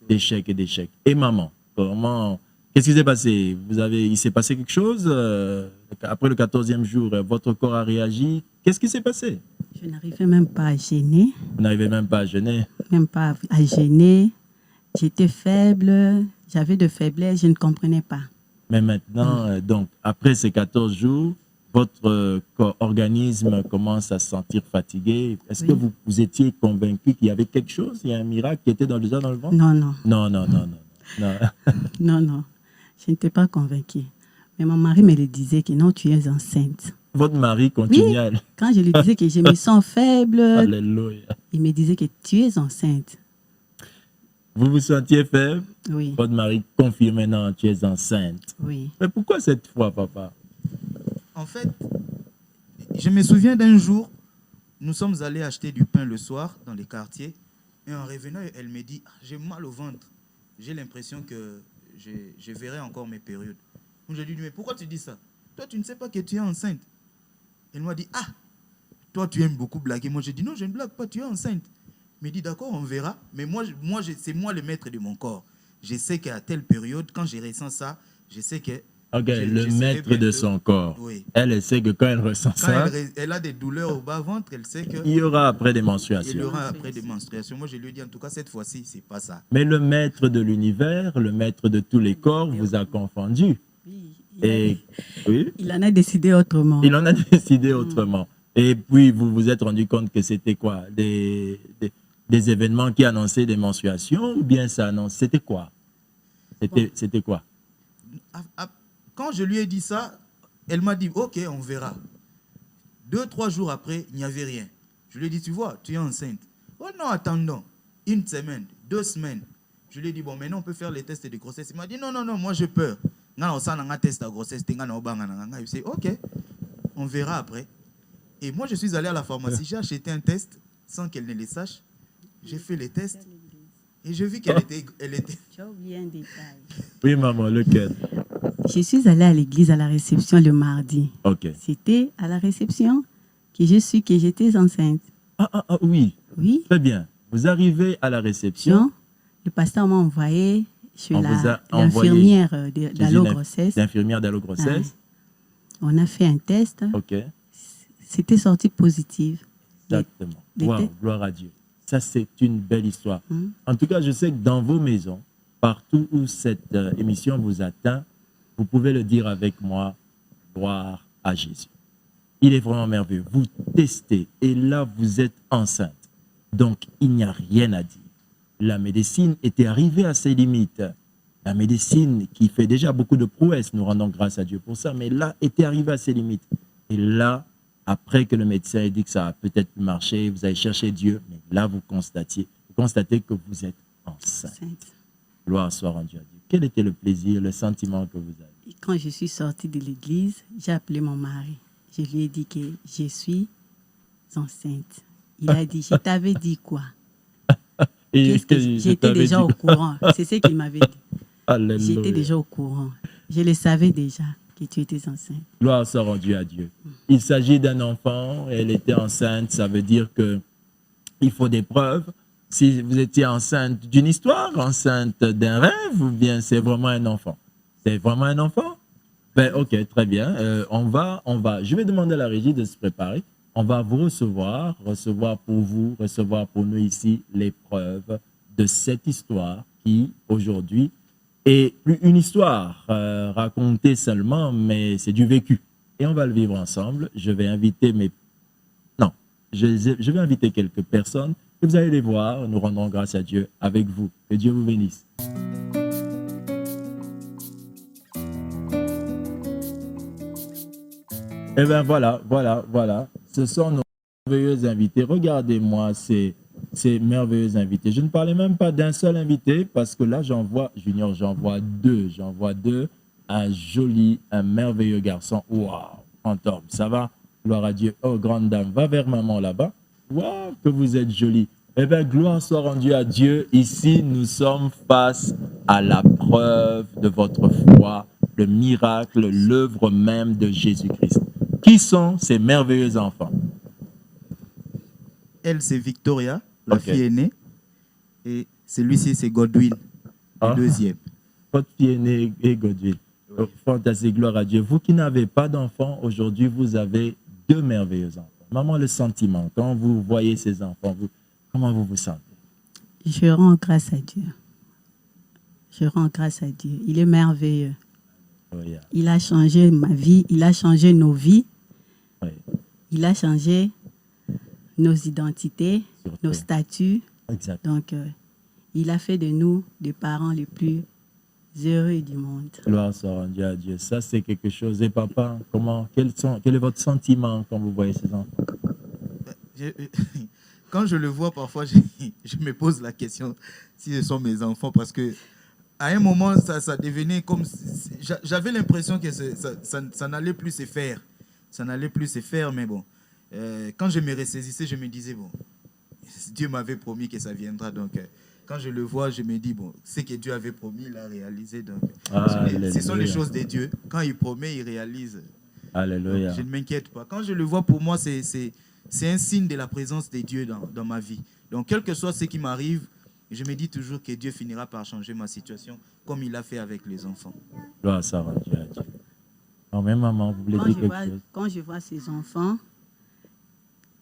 D'échecs. Et maman, qu'est-ce qui s'est passé? Il s'est passé quelque chose? Après le 14e jour, votre corps a réagi. Qu'est-ce qui s'est passé? Je n'arrivais même pas à gêner. Vous n'arrivez même pas à gêner? Même pas à gêner. J'étais faible, j'avais de faiblesse, je ne comprenais pas. Mais maintenant, donc, après ces 14 jours, votre organisme commence à se sentir fatigué. Est-ce que vous étiez convaincu qu'il y avait quelque chose, il y a un miracle qui était dans le ventre? Non. Non. Non, je n'étais pas convaincue. Mais mon mari me le disait que non, tu es enceinte. Votre mari continuait. Oui, quand je lui disais que je me sens faible, Alléluia. Il me disait que tu es enceinte. Vous vous sentiez faible? Oui. Votre mari confirmait, non, tu es enceinte. Oui. Mais pourquoi cette fois, papa? En fait, je me souviens d'un jour, nous sommes allés acheter du pain le soir dans les quartiers. Et en revenant, elle me dit, j'ai mal au ventre. j'ai l'impression que je verrai encore mes périodes. Donc j'ai dit, mais pourquoi tu dis ça? Toi, tu ne sais pas que tu es enceinte. Elle m'a dit, ah, toi, tu aimes beaucoup blaguer. Moi, j'ai dit, non, je ne blague pas, tu es enceinte. Il m'a dit, d'accord, on verra. Mais c'est moi le maître de mon corps. Je sais qu'à telle période, quand je ressens ça, je sais que... Ok, le maître de son corps. Oui. Elle sait que quand elle ressent ça... Elle a des douleurs au bas-ventre, elle sait que... Il y aura après des menstruations. Il y aura après des menstruations. Moi, je lui ai dit, en tout cas, cette fois-ci, c'est pas ça. Mais le maître de l'univers, le maître de tous les corps, vous a confondu. Oui, oui, il en a décidé autrement. Il en a décidé autrement. Et puis, vous vous êtes rendu compte que c'était quoi? Des événements qui annonçaient des menstruations ou bien ça annonce? C'était quoi? C'était quoi? Quand je lui ai dit ça, elle m'a dit, ok, on verra. 2-3 jours après, il n'y avait rien. Je lui ai dit, tu vois, tu es enceinte. Oh non, attendons. 1 semaine, 2 semaines. Je lui ai dit, bon, maintenant on peut faire les tests de grossesse. Il m'a dit, non, non, non, moi j'ai peur. On a test de grossesse. Je sais, ok, on verra après. Et moi, je suis allé à la pharmacie, j'ai acheté un test sans qu'elle ne le sache. J'ai fait les tests et j'ai vu qu'elle était... J'ai oublié un détail. Oui, maman, lequel? Je suis allée à l'église à la réception le mardi. Ok. C'était à la réception que je suis que j'étais enceinte. Oui. Oui. Très bien. Vous arrivez à la réception. Le pasteur m'a envoyé chez l'infirmière grossesse. L'infirmière d'allo grossesse. On a fait un test. Ok. C'était sorti positif. Exactement. Wow, gloire à Dieu. Ça, c'est une belle histoire. En tout cas, je sais que dans vos maisons, partout où cette émission vous atteint, vous pouvez le dire avec moi, gloire à Jésus. Il est vraiment merveilleux. Vous testez et là, vous êtes enceinte. Donc, il n'y a rien à dire. La médecine était arrivée à ses limites. La médecine qui fait déjà beaucoup de prouesses, nous rendons grâce à Dieu pour ça, mais là, était arrivée à ses limites. Et là, après que le médecin ait dit que ça a peut-être marché, vous avez cherché Dieu, mais là, vous constatez que vous êtes enceinte. Gloire soit rendue à Dieu. Quel était le plaisir, le sentiment que vous avez? Quand je suis sortie de l'église, j'ai appelé mon mari. Je lui ai dit que je suis enceinte. Il a dit, je t'avais dit quoi? J'étais déjà au courant. C'est ce qu'il m'avait dit. J'étais déjà au courant. Je le savais déjà que tu étais enceinte. Gloire soit rendue à Dieu. Il s'agit d'un enfant, elle était enceinte, ça veut dire qu'il faut des preuves. Si vous étiez enceinte d'une histoire, enceinte d'un rêve, ou bien c'est vraiment un enfant? C'est vraiment un enfant? Ben, ok, très bien. Je vais demander à la régie de se préparer. On va vous recevoir pour vous, recevoir pour nous ici les preuves de cette histoire qui, aujourd'hui, est plus une histoire racontée seulement, mais c'est du vécu. Et on va le vivre ensemble. Je vais inviter je vais inviter quelques personnes et vous allez les voir. Nous rendrons grâce à Dieu avec vous. Que Dieu vous bénisse. Eh bien, voilà. Ce sont nos merveilleux invités. Regardez-moi ces merveilleux invités. Je ne parlais même pas d'un seul invité parce que là, j'en vois deux. J'en vois deux. Un merveilleux garçon. Waouh, fantôme, ça va? Gloire à Dieu. Oh, grande dame, va vers maman là-bas. Waouh, que vous êtes jolie. Eh bien, gloire soit rendue à Dieu. Ici, nous sommes face à la preuve de votre foi, le miracle, l'œuvre même de Jésus-Christ. Qui sont ces merveilleux enfants? Elle, c'est Victoria, la fille aînée. Et celui-ci, c'est Godwin, le deuxième. Votre fille aînée et Godwin. Oui. Fantastique, gloire à Dieu. Vous qui n'avez pas d'enfants, aujourd'hui, vous avez deux merveilleux enfants. Maman, le sentiment, quand vous voyez ces enfants, comment vous vous sentez? Je rends grâce à Dieu. Je rends grâce à Dieu. Il est merveilleux. Oh, yeah. Il a changé ma vie, il a changé nos vies. Oui. Il a changé nos identités, surtout nos statuts. Exact. Donc, il a fait de nous des parents les plus heureux du monde. Gloire soit rendue à Dieu. Ça, c'est quelque chose. Et papa, quel est votre sentiment quand vous voyez ces enfants? Quand je le vois, parfois, je me pose la question si ce sont mes enfants, parce que à un moment, ça devenait comme... J'avais l'impression que ça n'allait plus se faire. Ça n'allait plus se faire, mais bon. Quand je me ressaisissais, je me disais, bon, Dieu m'avait promis que ça viendra, donc quand je le vois, je me dis, bon, ce que Dieu avait promis, il a réalisé. Donc, ce sont les Alléluia. choses de Dieu. Quand il promet, il réalise. Alléluia. Donc, je ne m'inquiète pas. Quand je le vois, pour moi, c'est un signe de la présence de Dieu dans ma vie. Donc, quel que soit ce qui m'arrive, je me dis toujours que Dieu finira par changer ma situation, comme il l'a fait avec les enfants. Gloire à Sarah, Dieu à Dieu. Non, mais maman, vous voulez dire quelque chose? Quand je vois ces enfants,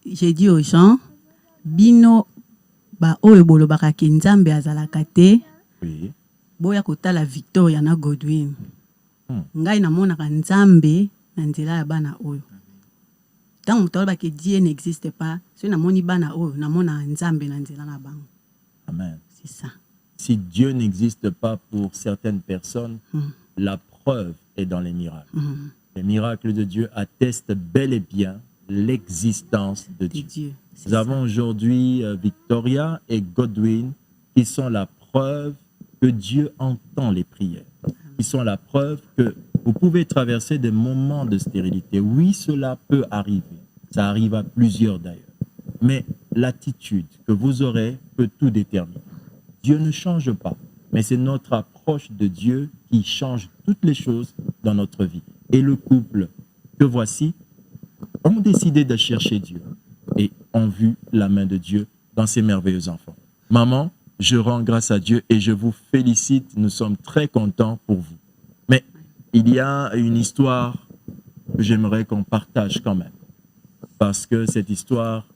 j'ai dit aux gens, Bino, ba oyo bolobaka ke Nzambe azalaka te, Oui. boya kotala Victoria na Godwin. Ngai namonaka Nzambe na nzela ya bana oyo. Tant moto aloba ke Dieu n'existe pas, so namoni bana oyo, namona Nzambe na nzela na bango. Amen. C'est ça. Si Dieu n'existe pas pour certaines personnes, la preuve est dans les miracles. Les miracles de Dieu attestent bel et bien l'existence de Dieu. Nous avons aujourd'hui Victoria et Godwin qui sont la preuve que Dieu entend les prières. Qui sont la preuve que vous pouvez traverser des moments de stérilité. Oui, cela peut arriver. Ça arrive à plusieurs d'ailleurs. Mais l'attitude que vous aurez peut tout déterminer. Dieu ne change pas, mais c'est notre approche de Dieu qui change toutes les choses dans notre vie. Et le couple que voici ont décidé de chercher Dieu et ont vu la main de Dieu dans ces merveilleux enfants. Maman, je rends grâce à Dieu et je vous félicite. Nous sommes très contents pour vous. Mais il y a une histoire que j'aimerais qu'on partage quand même. Parce que cette histoire,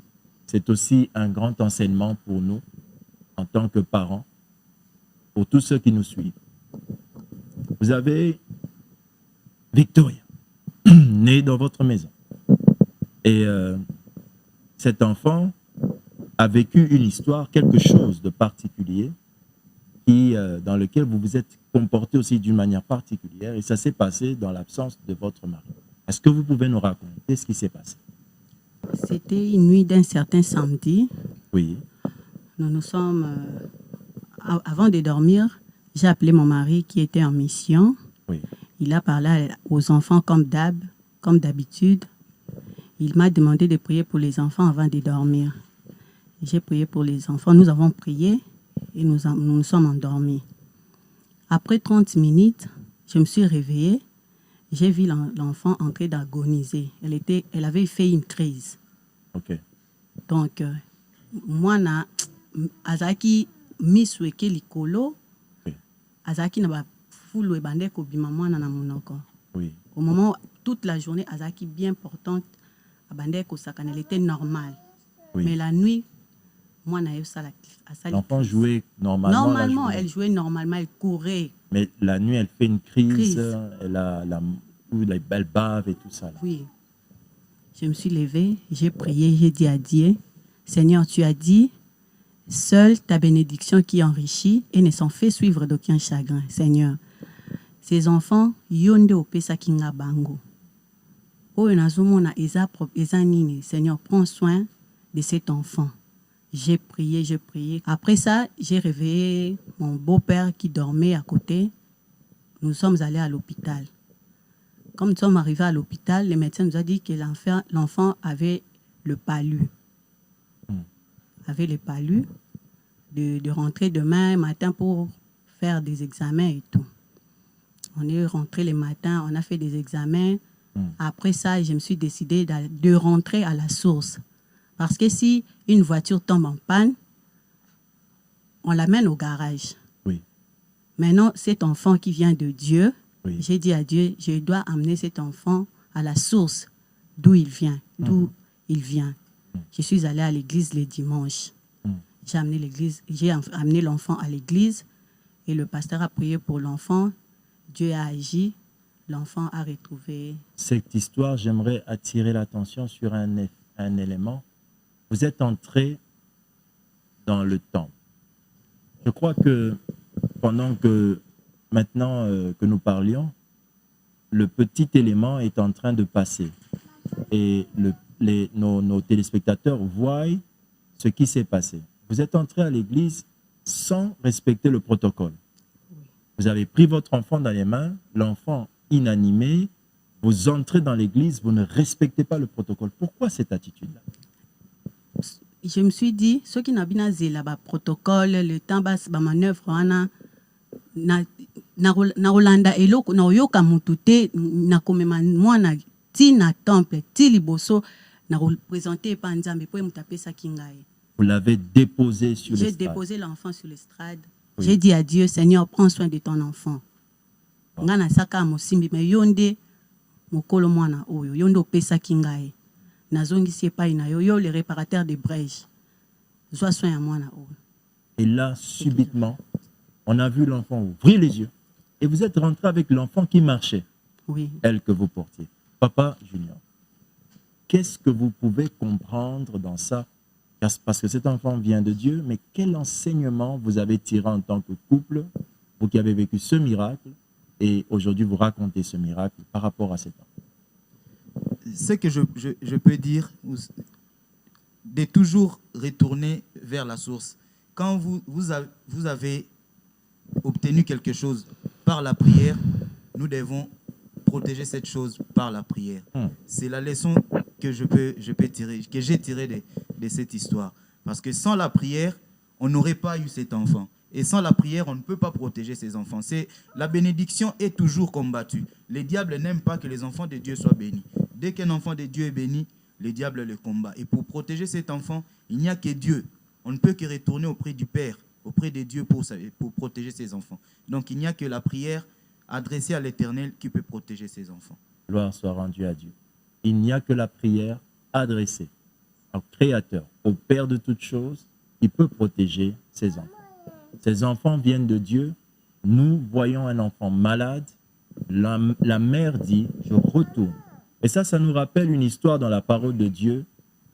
c'est aussi un grand enseignement pour nous en tant que parents, pour tous ceux qui nous suivent. Vous avez Victoria, née dans votre maison. Et cet enfant a vécu une histoire, quelque chose de particulier, dans lequel vous vous êtes comporté aussi d'une manière particulière. Et ça s'est passé dans l'absence de votre mari. Est-ce que vous pouvez nous raconter ce qui s'est passé? C'était une nuit d'un certain samedi. Oui. Nous sommes... avant de dormir, j'ai appelé mon mari qui était en mission. Oui. Il a parlé aux enfants comme d'habitude. Il m'a demandé de prier pour les enfants avant de dormir. J'ai prié pour les enfants. Nous avons prié et nous sommes endormis. Après 30 minutes, je me suis réveillée. J'ai vu l'enfant en train d'agoniser. Elle avait fait une crise. Ok. Donc, moi, azaki misweke likolo, azaki na ba fulu ebande ko bima mwana na monoko. Oui. Au moment, toute la journée, azaki bien portante, abande ko sakana, elle était normale. Oui. Mais la nuit, moi, na yosala. L'enfant jouait normalement. Normalement, elle jouait normalement, elle courait. Mais la nuit, elle fait une crise. Elle bave et tout ça. Là. Oui. Je me suis levée, j'ai prié, j'ai dit à Dieu, Seigneur, tu as dit, seule ta bénédiction qui enrichit et ne s'en fait suivre d'aucun chagrin. Seigneur, ces enfants, yonde opesa kinga bango. Oyo nazomona eza nini. Seigneur, prends soin de cet enfant. J'ai prié, j'ai prié. Après ça, j'ai réveillé mon beau-père qui dormait à côté. Nous sommes allés à l'hôpital. Comme nous sommes arrivés à l'hôpital, les médecins nous ont dit que l'enfant avait le palu. Avait le palu. De rentrer demain matin pour faire des examens et tout. On est rentré le matin, on a fait des examens. Après ça, je me suis décidé de rentrer à la source. Parce que si une voiture tombe en panne, on l'amène au garage. Oui. Maintenant, cet enfant qui vient de Dieu, oui. J'ai dit à Dieu, je dois amener cet enfant à la source d'où il vient, Je suis allée à l'église le dimanche. J'ai amené l'enfant à l'église et le pasteur a prié pour l'enfant. Dieu a agi, l'enfant a retrouvé. Cette histoire, j'aimerais attirer l'attention sur un élément. Vous êtes entré dans le temple. Je crois que pendant que maintenant que nous parlions, le petit élément est en train de passer et nos téléspectateurs voient ce qui s'est passé. Vous êtes entré à l'église sans respecter le protocole. Vous avez pris votre enfant dans les mains, l'enfant inanimé, vous entrez dans l'église, vous ne respectez pas le protocole. Pourquoi cette attitude-là? je me suis dit, ceux qui n'ont pas le protocole, le temps, la manœuvre, na Rolanda eloko na oyoka mutu te na komema mwana ti na temple ti liboso na représenter pa nzambe po mutapesa kingaye. Vous l'avez déposé sur l'estrade. J'ai déposé l'enfant sur l'estrade. Oui. J'ai dit à Dieu, Seigneur, prends soin de ton enfant. Ngana saka mosimbi me yonde mokolo mwana oyo yonde opesa kingaye. Nazongisi epai na yo le réparateur de brèches. Sois soin à mwana oyo. Et là subitement on a vu l'enfant ouvrir les yeux et vous êtes rentré avec l'enfant qui marchait. Oui. Elle que vous portiez. Papa Junior, qu'est-ce que vous pouvez comprendre dans ça? Parce que cet enfant vient de Dieu, mais quel enseignement vous avez tiré en tant que couple, vous qui avez vécu ce miracle, et aujourd'hui vous racontez ce miracle par rapport à cet enfant? Ce que je peux dire, de toujours retourner vers la source. Quand vous avez obtenu quelque chose par la prière, nous devons protéger cette chose par la prière. C'est la leçon que j'ai tirée de cette histoire. Parce que sans la prière, on n'aurait pas eu cet enfant. Et sans la prière, on ne peut pas protéger ses enfants. La bénédiction est toujours combattue. Les diables n'aiment pas que les enfants de Dieu soient bénis. Dès qu'un enfant de Dieu est béni, les diables le combattent. Et pour protéger cet enfant, il n'y a que Dieu. On ne peut que retourner auprès du Père, auprès de Dieu pour protéger ses enfants. Donc il n'y a que la prière adressée à l'Éternel qui peut protéger ses enfants. Gloire soit rendue à Dieu. Il n'y a que la prière adressée au Créateur, au Père de toutes choses, qui peut protéger ses enfants. Ces enfants viennent de Dieu. Nous voyons un enfant malade. La mère dit, je retourne. Et ça nous rappelle une histoire dans la parole de Dieu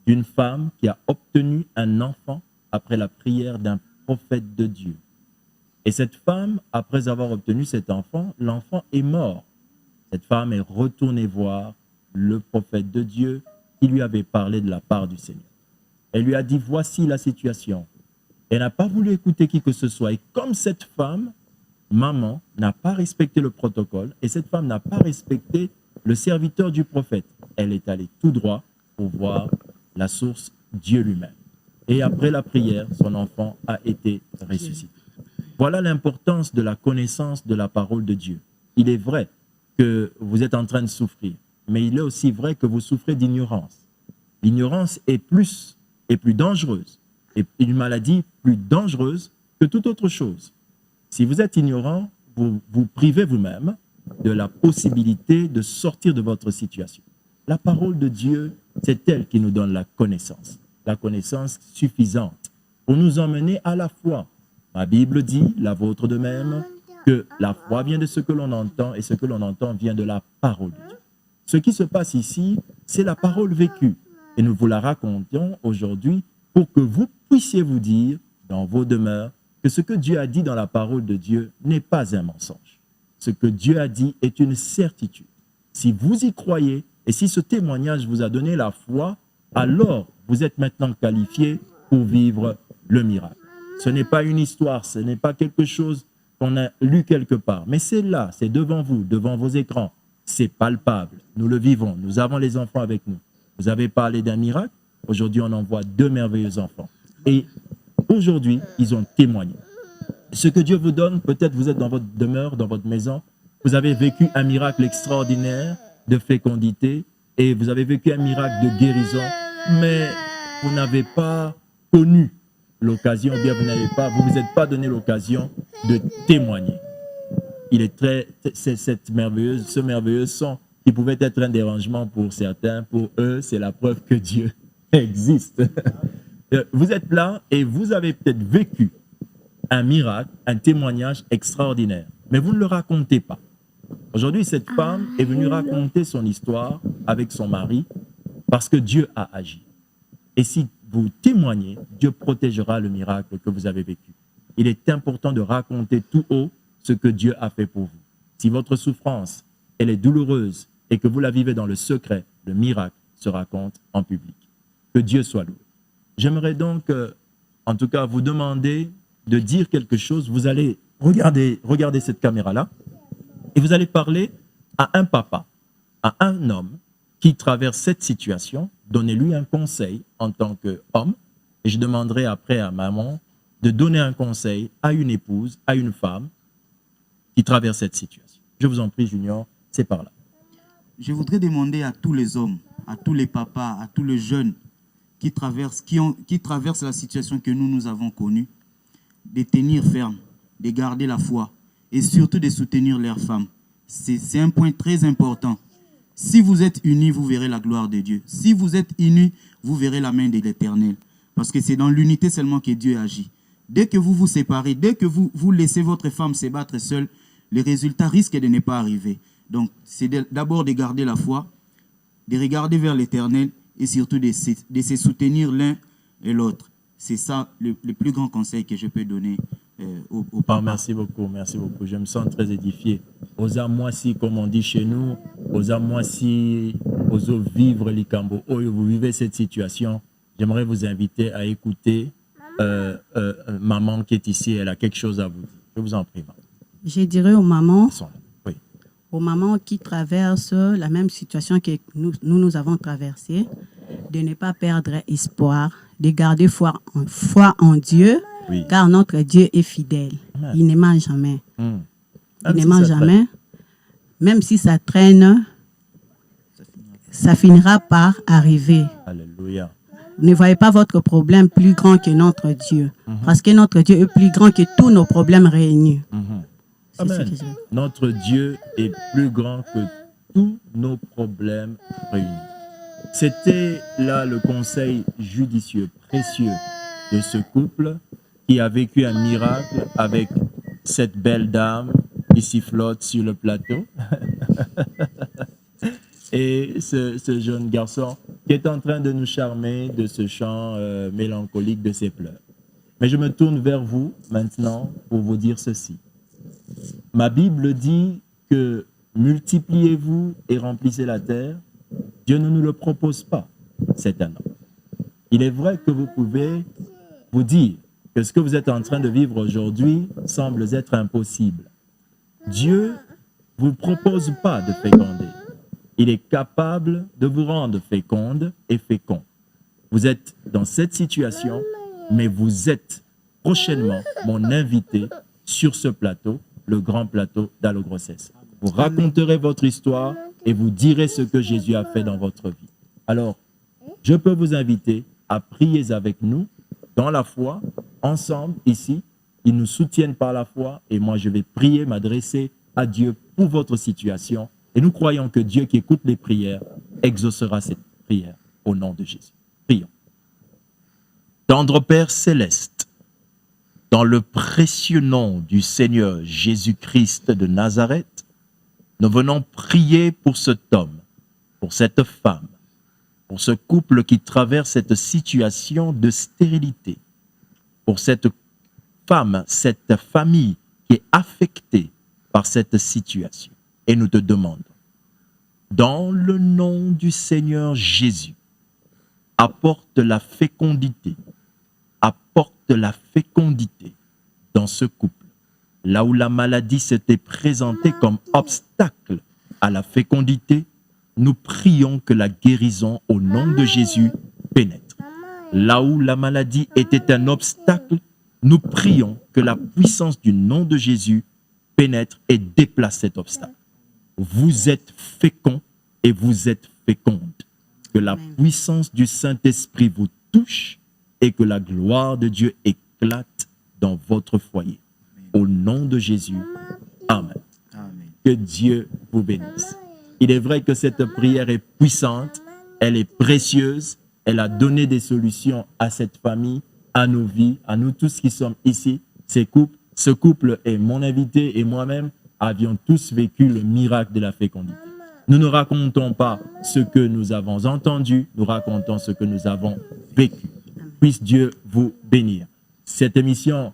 d'une femme qui a obtenu un enfant après la prière d'un prophète de Dieu. Et cette femme, après avoir obtenu cet enfant, l'enfant est mort. Cette femme est retournée voir le prophète de Dieu qui lui avait parlé de la part du Seigneur. Elle lui a dit, voici la situation. Elle n'a pas voulu écouter qui que ce soit. Et comme cette femme, maman, n'a pas respecté le protocole, et cette femme n'a pas respecté le serviteur du prophète, elle est allée tout droit pour voir la source, Dieu lui-même. Et après la prière, son enfant a été ressuscité. Voilà l'importance de la connaissance de la parole de Dieu. Il est vrai que vous êtes en train de souffrir, mais il est aussi vrai que vous souffrez d'ignorance. L'ignorance est plus dangereuse, et une maladie plus dangereuse que toute autre chose. Si vous êtes ignorant, vous vous privez vous-même de la possibilité de sortir de votre situation. La parole de Dieu, c'est elle qui nous donne la connaissance suffisante pour nous emmener à la foi. Ma Bible dit, la vôtre de même, que la foi vient de ce que l'on entend et ce que l'on entend vient de la parole de Dieu. Ce qui se passe ici, c'est la parole vécue et nous vous la racontons aujourd'hui pour que vous puissiez vous dire dans vos demeures que ce que Dieu a dit dans la parole de Dieu n'est pas un mensonge. Ce que Dieu a dit est une certitude. Si vous y croyez et si ce témoignage vous a donné la foi, alors vous êtes maintenant qualifié pour vivre le miracle. Ce n'est pas une histoire, ce n'est pas quelque chose qu'on a lu quelque part, mais c'est là, c'est devant vous, devant vos écrans. C'est palpable, nous le vivons, nous avons les enfants avec nous. Vous avez parlé d'un miracle, aujourd'hui on en voit 2 merveilleux enfants. Et aujourd'hui, ils ont témoigné. Ce que Dieu vous donne, peut-être vous êtes dans votre demeure, dans votre maison, vous avez vécu un miracle extraordinaire de fécondité et vous avez vécu un miracle de guérison, mais vous n'avez pas connu l'occasion, ou bien vous vous êtes pas donné l'occasion de témoigner. Ce merveilleux son qui pouvait être un dérangement pour certains, pour eux, c'est la preuve que Dieu existe. Vous êtes là et vous avez peut-être vécu un miracle, un témoignage extraordinaire, mais vous ne le racontez pas. Aujourd'hui, cette femme est venue raconter son histoire avec son mari parce que Dieu a agi. Et si vous témoignez, Dieu protégera le miracle que vous avez vécu. Il est important de raconter tout haut ce que Dieu a fait pour vous. Si votre souffrance, elle est douloureuse et que vous la vivez dans le secret, le miracle se raconte en public. Que Dieu soit loué. J'aimerais donc, en tout cas, vous demander de dire quelque chose. Vous allez regarder cette caméra-là et vous allez parler à un papa, à un homme qui traverse cette situation. Donnez-lui un conseil en tant qu'homme Et je demanderai après à maman de donner un conseil à une épouse, à une femme qui traverse cette situation. Je vous en prie, Junior, c'est par là. Je voudrais demander à tous les hommes, à tous les papas, à tous les jeunes qui traversent la situation que nous avons connue, de tenir ferme, de garder la foi et surtout de soutenir leurs femmes. C'est un point très important. Si vous êtes unis, vous verrez la gloire de Dieu. Si vous êtes unis, vous verrez la main de l'Éternel. Parce que c'est dans l'unité seulement que Dieu agit. Dès que vous vous séparez, dès que vous laissez votre femme se battre seule, les résultats risquent de ne pas arriver. Donc, c'est d'abord de garder la foi, de regarder vers l'Éternel et surtout de se soutenir l'un et l'autre. C'est ça le plus grand conseil que je peux donner aux parents. Merci beaucoup, merci beaucoup. Je me sens très édifié. Osa moisi, comme on dit chez nous, osa moisi, oso vivre l'ikambo. Oh, vous vivez cette situation. J'aimerais vous inviter à écouter maman qui est ici. Elle a quelque chose à vous dire. Je vous en prie, maman. Je dirais aux mamans, oui, aux mamans qui traversent la même situation que nous avons traversée, de ne pas perdre espoir, de garder foi en Dieu, oui, car notre Dieu est fidèle. Amen. Il ne ment jamais. Il ne si ment ça jamais. Même si ça traîne, ça finira par arriver. Alléluia. Ne voyez pas votre problème plus grand que notre Dieu. Parce que notre Dieu est plus grand que tous nos problèmes réunis. C'est ce Amen. que je veux. Notre Dieu est plus grand que tous nos problèmes réunis. C'était là le conseil judicieux, précieux de ce couple qui a vécu un miracle avec cette belle dame qui s'y flotte sur le plateau et ce jeune garçon qui est en train de nous charmer de ce chant mélancolique, de ses pleurs. Mais je me tourne vers vous maintenant pour vous dire ceci. Ma Bible dit que multipliez-vous et remplissez la terre. Dieu ne nous le propose pas, c'est un homme. Il est vrai que vous pouvez vous dire que ce que vous êtes en train de vivre aujourd'hui semble être impossible. Dieu ne vous propose pas de féconder. Il est capable de vous rendre féconde et fécond. Vous êtes dans cette situation, mais vous êtes prochainement mon invité sur ce plateau, le grand plateau d'Allo Grossesse. Vous raconterez votre histoire et vous direz ce que Jésus a fait dans votre vie. Alors, je peux vous inviter à prier avec nous dans la foi, ensemble, ici. Ils nous soutiennent par la foi et moi, je vais prier, m'adresser à Dieu pour votre situation. Et nous croyons que Dieu qui écoute les prières exaucera cette prière au nom de Jésus. Prions. Tendre Père céleste, dans le précieux nom du Seigneur Jésus-Christ de Nazareth, nous venons prier pour cet homme, pour cette femme, pour ce couple qui traverse cette situation de stérilité, pour cette femme, cette famille qui est affectée par cette situation. Et nous te demandons, dans le nom du Seigneur Jésus, apporte la fécondité dans ce couple. Là où la maladie s'était présentée comme obstacle à la fécondité, nous prions que la guérison au nom de Jésus pénètre. Là où la maladie était un obstacle, nous prions que la puissance du nom de Jésus pénètre et déplace cet obstacle. Vous êtes féconds et vous êtes fécondes. Que la puissance du Saint-Esprit vous touche et que la gloire de Dieu éclate dans votre foyer. Au nom de Jésus, Amen. Amen. Que Dieu vous bénisse. Il est vrai que cette prière est puissante, elle est précieuse, elle a donné des solutions à cette famille, à nos vies, à nous tous qui sommes ici, ce couple et mon invité et moi-même avions tous vécu le miracle de la fécondité. Nous ne racontons pas ce que nous avons entendu, nous racontons ce que nous avons vécu. Puisse Dieu vous bénir. Cette émission,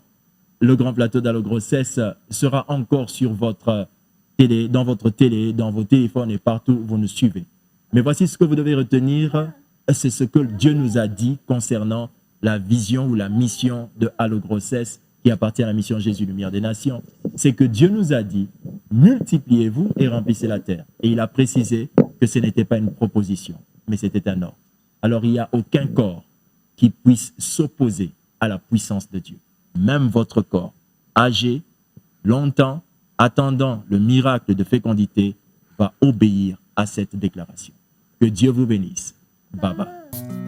le grand plateau d'Allo Grossesse, sera encore sur votre télé, dans vos téléphones et partout où vous nous suivez. Mais voici ce que vous devez retenir, c'est ce que Dieu nous a dit concernant la vision ou la mission de Allo Grossesse qui appartient à la mission Jésus Lumière des Nations. C'est que Dieu nous a dit, multipliez-vous et remplissez la terre. Et il a précisé que ce n'était pas une proposition, mais c'était un ordre. Alors il n'y a aucun corps qui puisse s'opposer à la puissance de Dieu. Même votre corps, âgé, longtemps, attendant le miracle de fécondité, va obéir à cette déclaration. Que Dieu vous bénisse. Bye bye.